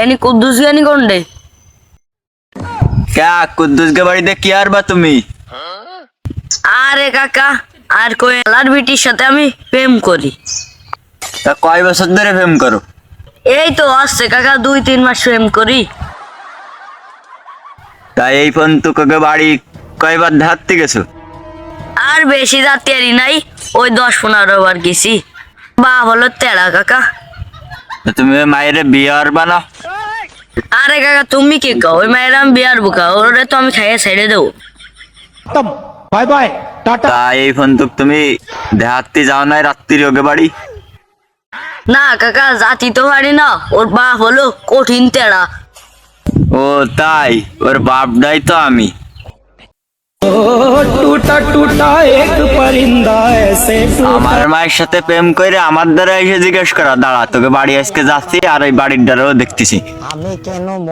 Any Kuddus Ghani কোনডে? ক্যা কুদ্দুসকে বাড়িতে কি আর বা তুমি? আরে কাকা, আর কই এলার বিটির সাথে আমি প্রেম করি। তা কয় বছর ধরে প্রেম করো? এই তো আসছে কাকা, 2-3 মাস প্রেম করি। তাই এই ফোন তোকে বাড়ি কয়বার ধারতে গেছো? আর বেশি জাতিয়ারি নাই, ওই 10-15 বার গেছি। বা বলো তেরা কাকা। তা তুমি ওই মায়ের বিয়ে আর বানাও। আরে কাকা তুমি কি কও? ওই মায়ের আমি বিয়ার বুকা, ওরে তো আমি খাইয়ে ছেড়ে দেবো। Bye bye tata. তা এই ফোন তুমি দেখাতে যাও নাই রাত্রি ওকে বাড়ি? না কাকা, জাতি তো পারি না, ওর বাপ হলো কঠিন তেরা। ও তাই, ওর বাপটাই তো আমি। टूटा टूटा एक परिंदा ऐसे আমার মায়ের সাথে প্রেম করে আমার দ্বারা এসে জিজ্ঞেস করা, দাঁড়া তোকে বাড়ি আজকে যাচ্ছি আর ওই বাড়ির দ্বারাও দেখতেছি।